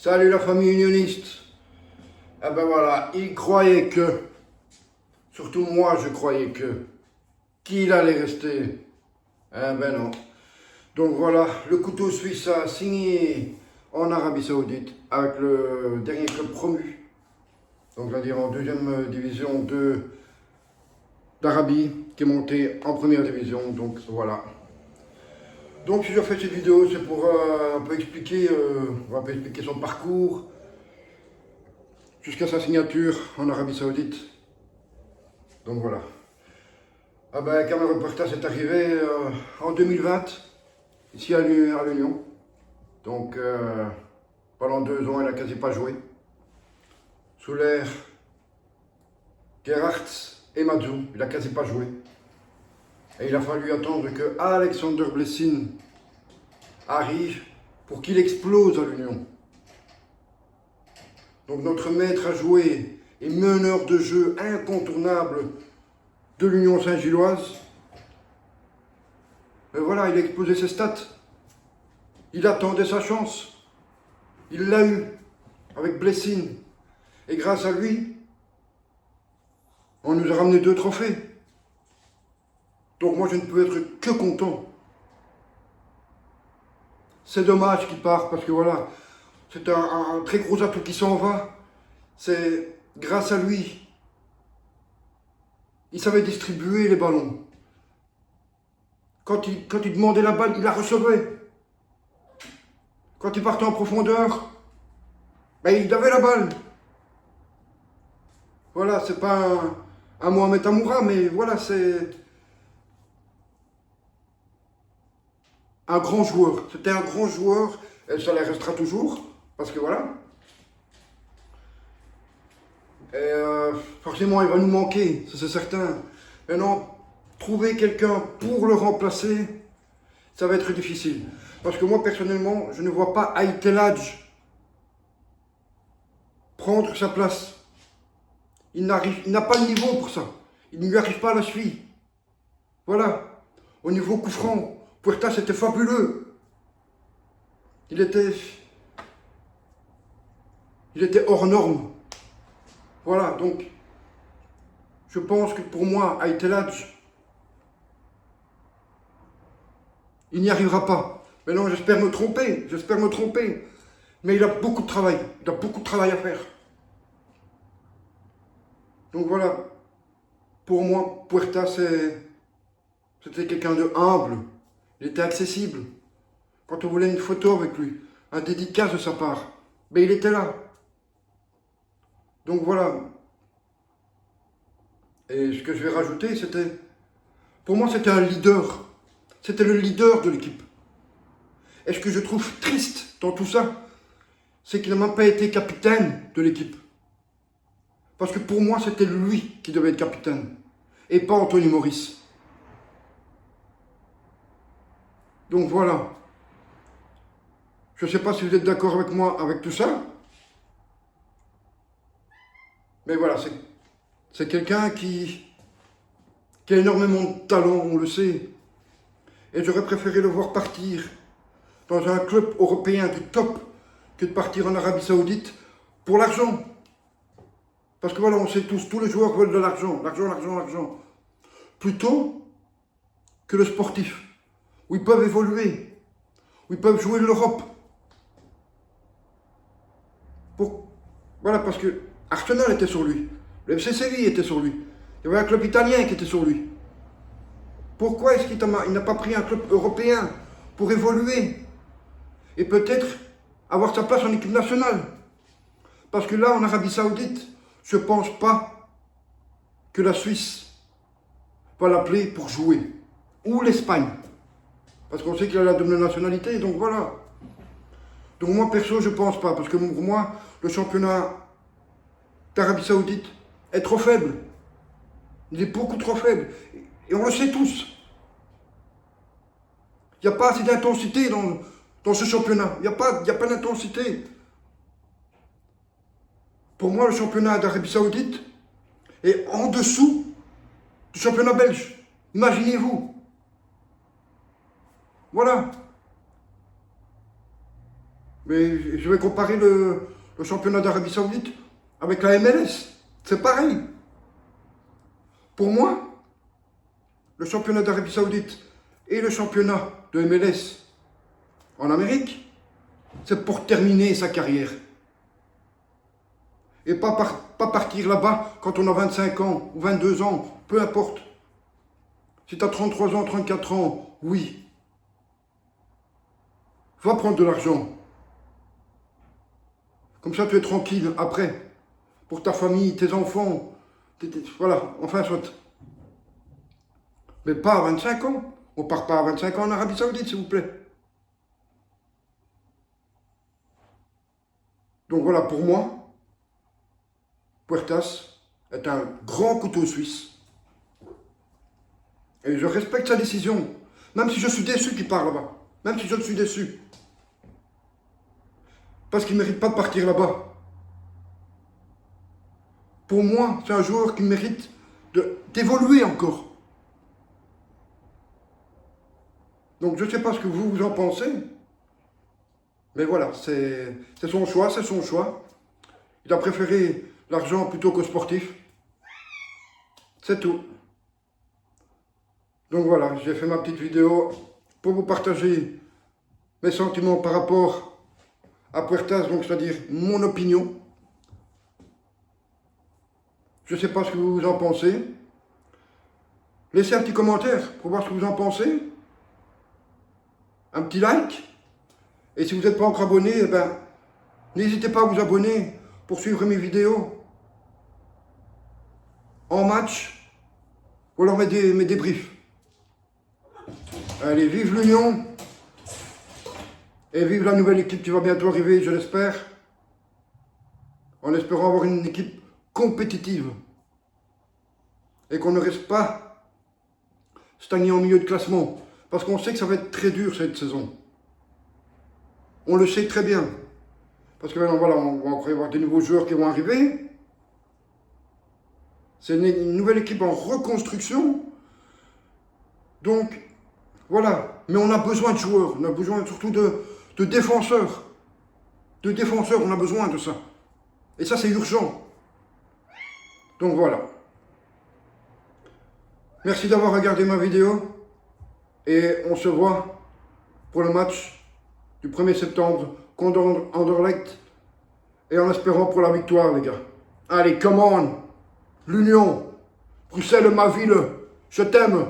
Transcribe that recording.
Salut la famille unioniste. Eh ben voilà, ils croyaient que, surtout moi je croyais qu'il allait rester. Eh ben non. Donc voilà, le couteau suisse a signé en Arabie Saoudite avec le dernier club promu. Donc c'est-à-dire en deuxième division d'Arabie qui est monté en première division. Donc voilà. Donc si je fais cette vidéo, c'est pour un peu expliquer, son parcours jusqu'à sa signature en Arabie Saoudite. Donc voilà. Ah ben, Cameron Portas est arrivé en 2020, ici à l'Union. Donc pendant 2 ans, il n'a quasi pas joué. Sous l'ère Gerhardt et Madzou, il n'a quasi pas joué. Et il a fallu attendre que Alexander Blessin arrive pour qu'il explose à l'Union. Donc notre maître à jouer et meneur de jeu incontournable de l'Union Saint-Gilloise. Mais voilà, il a explosé ses stats. Il attendait sa chance. Il l'a eu avec Blessin. Et grâce à lui, on nous a ramené 2 trophées. Donc moi je ne peux être que content. C'est dommage qu'il parte parce que voilà, c'est un très gros atout qui s'en va. C'est grâce à lui. Il savait distribuer les ballons. Quand il demandait la balle, il la recevait. Quand il partait en profondeur, ben, il avait la balle. Voilà, c'est pas un Mohamed Amoura, mais voilà, c'est un grand joueur. C'était un grand joueur, et ça le restera toujours, parce que voilà. Et forcément, il va nous manquer, ça c'est certain. Maintenant, trouver quelqu'un pour le remplacer, ça va être difficile. Parce que moi, personnellement, je ne vois pas Haït El Hadj prendre sa place. Il n'a pas le niveau pour ça. Il ne lui arrive pas à la cheville. Voilà. Au niveau coup franc, Puertas était fabuleux. Il était hors norme. Voilà, donc, je pense que pour moi, Haït El Hadj, il n'y arrivera pas. Maintenant, j'espère me tromper. Mais il a beaucoup de travail. Il a beaucoup de travail à faire. Donc voilà, pour moi, Puerta, c'était quelqu'un de humble. Il était accessible. Quand on voulait une photo avec lui, un dédicace de sa part, ben il était là. Donc voilà. Et ce que je vais rajouter, pour moi, c'était un leader. C'était le leader de l'équipe. Et ce que je trouve triste dans tout ça, c'est qu'il n'a même pas été capitaine de l'équipe. Parce que pour moi, c'était lui qui devait être capitaine, et pas Anthony Maurice. Donc voilà. Je ne sais pas si vous êtes d'accord avec moi avec tout ça. Mais voilà, c'est quelqu'un qui a énormément de talent, on le sait. Et j'aurais préféré le voir partir dans un club européen du top que de partir en Arabie Saoudite pour l'argent. Parce que voilà, on sait tous les joueurs veulent de l'argent, l'argent. Plutôt que le sportif, où ils peuvent évoluer, où ils peuvent jouer l'Europe. Voilà, parce que Arsenal était sur lui, le FC Séville était sur lui, il y avait un club italien qui était sur lui. Pourquoi est-ce qu'il n'a pas pris un club européen pour évoluer et peut-être avoir sa place en équipe nationale? Parce que là, en Arabie Saoudite, je ne pense pas que la Suisse va l'appeler pour jouer. Ou l'Espagne. Parce qu'on sait qu'il a la double nationalité, donc voilà. Donc moi, perso, je ne pense pas. Parce que pour moi, le championnat d'Arabie Saoudite est trop faible. Il est beaucoup trop faible. Et on le sait tous. Il n'y a pas assez d'intensité dans ce championnat. Il n'y a pas d'intensité. Pour moi, le championnat d'Arabie Saoudite est en dessous du championnat belge. Imaginez-vous. Voilà. Mais je vais comparer le championnat d'Arabie Saoudite avec la MLS. C'est pareil. Pour moi, le championnat d'Arabie Saoudite et le championnat de MLS en Amérique, c'est pour terminer sa carrière. Et pas partir là-bas quand on a 25 ans ou 22 ans, peu importe. Si tu as 33 ans, 34 ans, oui. Va prendre de l'argent. Comme ça, tu es tranquille après. Pour ta famille, tes enfants. Voilà, enfin, soit. Mais pas à 25 ans. On part pas à 25 ans en Arabie Saoudite, s'il vous plaît. Donc voilà, pour moi, Puertas est un grand couteau suisse. Et je respecte sa décision. Même si je suis déçu qu'il part là-bas. Même si je suis déçu. Parce qu'il ne mérite pas de partir là-bas. Pour moi, c'est un joueur qui mérite d'évoluer encore. Donc je ne sais pas ce que vous en pensez. Mais voilà, c'est son choix, c'est son choix. Il a préféré l'argent plutôt qu'au sportif. C'est tout. Donc voilà, j'ai fait ma petite vidéo pour vous partager mes sentiments par rapport à Puertas, donc c'est-à-dire mon opinion. Je ne sais pas ce que vous en pensez. Laissez un petit commentaire pour voir ce que vous en pensez. Un petit like. Et si vous n'êtes pas encore abonné, eh ben, n'hésitez pas à vous abonner pour suivre mes vidéos en match ou alors mes débriefs. Allez, vive l'Union et vive la nouvelle équipe qui va bientôt arriver, je l'espère. En espérant avoir une équipe compétitive et qu'on ne reste pas stagné en milieu de classement. Parce qu'on sait que ça va être très dur cette saison. On le sait très bien. Parce que maintenant, voilà, on va encore y avoir des nouveaux joueurs qui vont arriver. C'est une nouvelle équipe en reconstruction. Donc, voilà. Mais on a besoin de joueurs. On a besoin surtout de défenseurs. De défenseurs, on a besoin de ça. Et ça, c'est urgent. Donc, voilà. Merci d'avoir regardé ma vidéo. Et on se voit pour le match du 1er septembre contre Anderlecht. Et en espérant pour la victoire, les gars. Allez, come on! L'Union! Bruxelles, ma ville! Je t'aime!